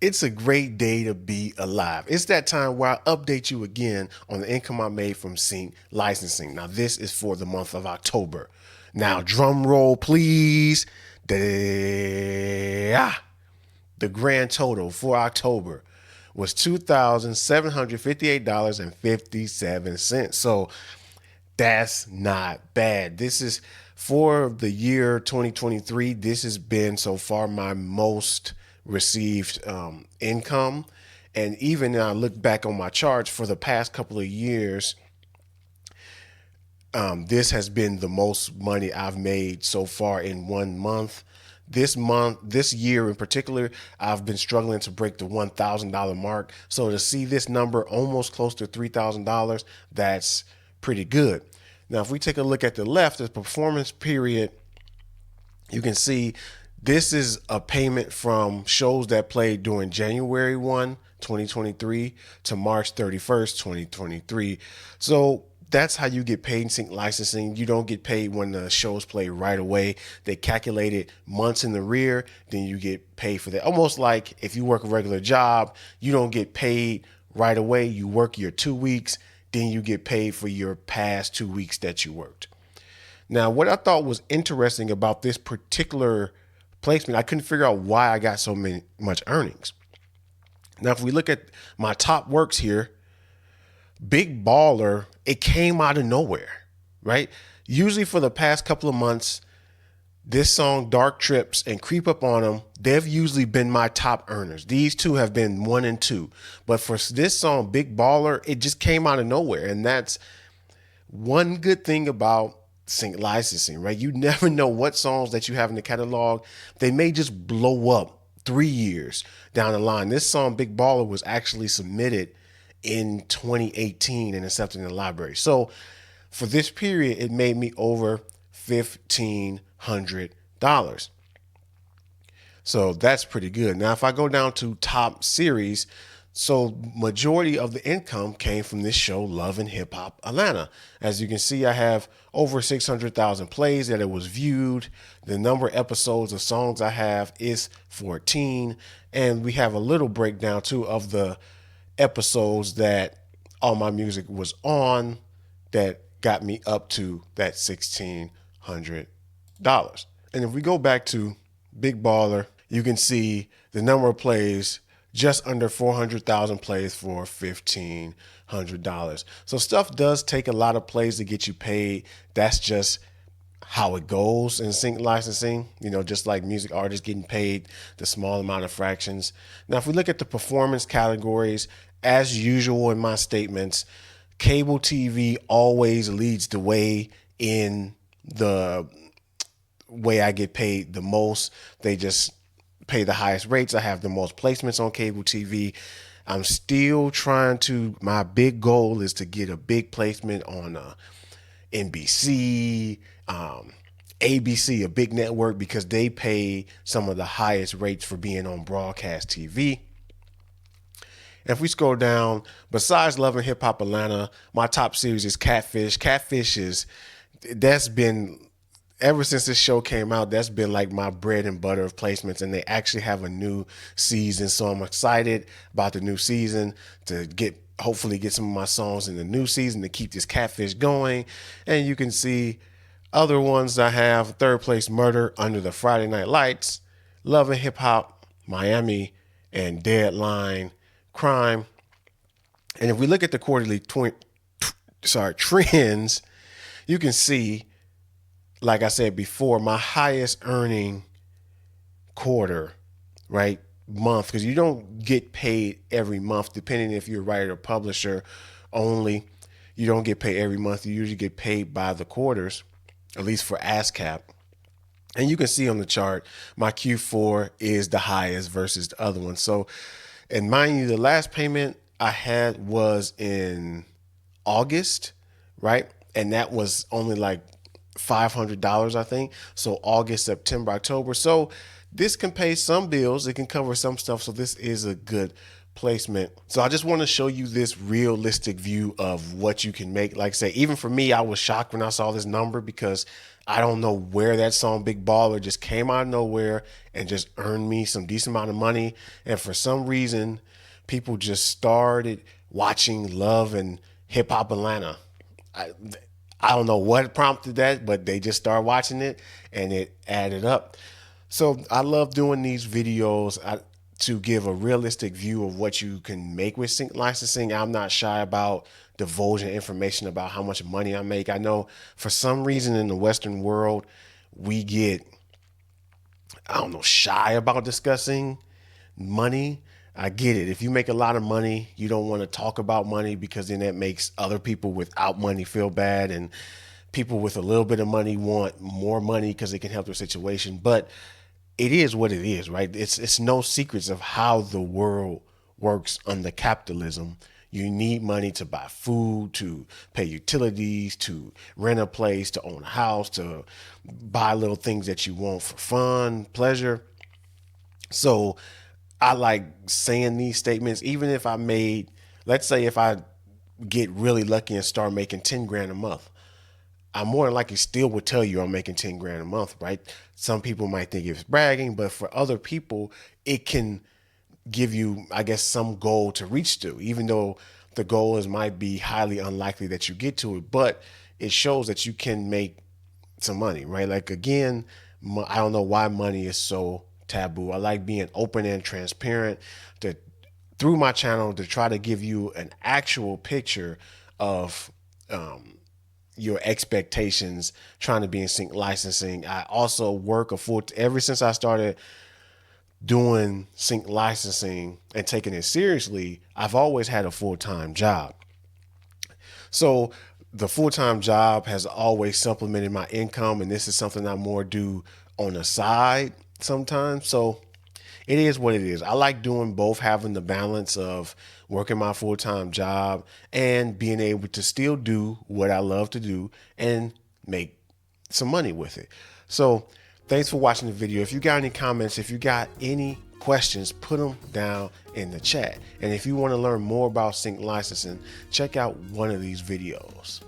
It's a great day to be alive. It's that time where I update you again on the income I made from Sync licensing. Now, this is for the month of October. Now, drum roll, please. Da- The grand total for October was $2,758.57. So that's not bad. This is for the year 2023. This has been so far my most received income. And even now, I look back on my charts for the past couple of years, this has been the most money I've made so far in 1 month. This year in particular, I've been struggling to break the $1,000 mark. So to see this number almost close to $3,000, that's pretty good. Now, if we take a look at the left, the performance period, you can see this is a payment from shows that played during January 1, 2023 to March 31st, 2023. So that's how you get paid in sync licensing. You don't get paid when the shows play right away. They calculate it months in the rear, then you get paid for that. Almost like if you work a regular job, you don't get paid right away. You work your 2 weeks, then you get paid for your past 2 weeks that you worked. Now, what I thought was interesting about this particular placement, I couldn't figure out why I got much earnings. Now, if we look at my top works here, Big Baller, it came out of nowhere, right? Usually for the past couple of months, this song, Dark Trips and Creep Up on Them, they've usually been my top earners. These two have been 1 and 2. But for this song, Big Baller, it just came out of nowhere. And that's one good thing about sync licensing, right? You never know what songs that you have in the catalog. They may just blow up 3 years down the line. This song, Big Baller, was actually submitted in 2018 and accepted in the library. So for this period, it made me over $1,500. So that's pretty good. Now, if I go down to top series, so majority of the income came from this show, Love and Hip Hop Atlanta. As you can see, I have over 600,000 plays that it was viewed. The number of episodes of songs I have is 14. And we have a little breakdown too of the episodes that all my music was on that got me up to that $1,600. And if we go back to Big Baller, you can see the number of plays, just under 400,000 plays for $1,500. So stuff does take a lot of plays to get you paid. That's just how it goes in sync licensing, just like music artists getting paid the small amount of fractions. Now, if we look at the performance categories, as usual in my statements, cable TV always leads the way in the way I get paid the most. They just pay the highest rates. I have the most placements on cable TV. I'm still my big goal is to get a big placement on NBC, ABC, a big network, because they pay some of the highest rates for being on broadcast TV. And if we scroll down, besides Love and Hip Hop Atlanta, my top series is Catfish. That's been, ever since this show came out, that's been like my bread and butter of placements. And they actually have a new season. So I'm excited about the new season to hopefully get some of my songs in the new season to keep this Catfish going. And you can see other ones I have: third place, Murder Under the Friday Night Lights, Love and Hip Hop Miami, and Deadline Crime. And if we look at the quarterly trends, you can see, like I said before, my highest earning quarter, right, month, because you don't get paid every month, depending if you're a writer or publisher only. You don't get paid every month. You usually get paid by the quarters, at least for ASCAP. And you can see on the chart, my Q4 is the highest versus the other one. So, and mind you, the last payment I had was in August, right? And that was only like $500, I think. So August, September, October. So this can pay some bills. It can cover some stuff. So this is a good placement. So I just want to show you this realistic view of what you can make. Like I say, even for me, I was shocked when I saw this number because I don't know where that song Big Baller just came out of nowhere and just earned me some decent amount of money. And for some reason, people just started watching Love and Hip Hop Atlanta. I don't know what prompted that, but they just started watching it and it added up. So I love doing these videos to give a realistic view of what you can make with sync licensing. I'm not shy about divulging information about how much money I make. I know for some reason in the Western world, we get, I don't know, shy about discussing money. I get it. If you make a lot of money, you don't want to talk about money because then that makes other people without money feel bad. And people with a little bit of money want more money because it can help their situation. But it is what it is, right? It's no secrets of how the world works under capitalism. You need money to buy food, to pay utilities, to rent a place, to own a house, to buy little things that you want for fun, pleasure. So I like saying these statements, even if I made, let's say if I get really lucky and start making 10 grand a month, I more than likely still would tell you I'm making 10 grand a month, right? Some people might think it's bragging, but for other people, it can give you, I guess, some goal to reach to, even though the goal might be highly unlikely that you get to it, but it shows that you can make some money, right? Like, again, I don't know why money is so taboo. I like being open and transparent through my channel to try to give you an actual picture of your expectations trying to be in sync licensing. I also work ever since I started doing sync licensing and taking it seriously, I've always had a full-time job. So the full-time job has always supplemented my income, and this is something I more do on the side sometimes. So it is what it is. I like doing both, having the balance of working my full-time job and being able to still do what I love to do and make some money with it. So thanks for watching the video. If you got any comments, if you got any questions, put them down in the chat. And if you want to learn more about sync licensing, check out one of these videos.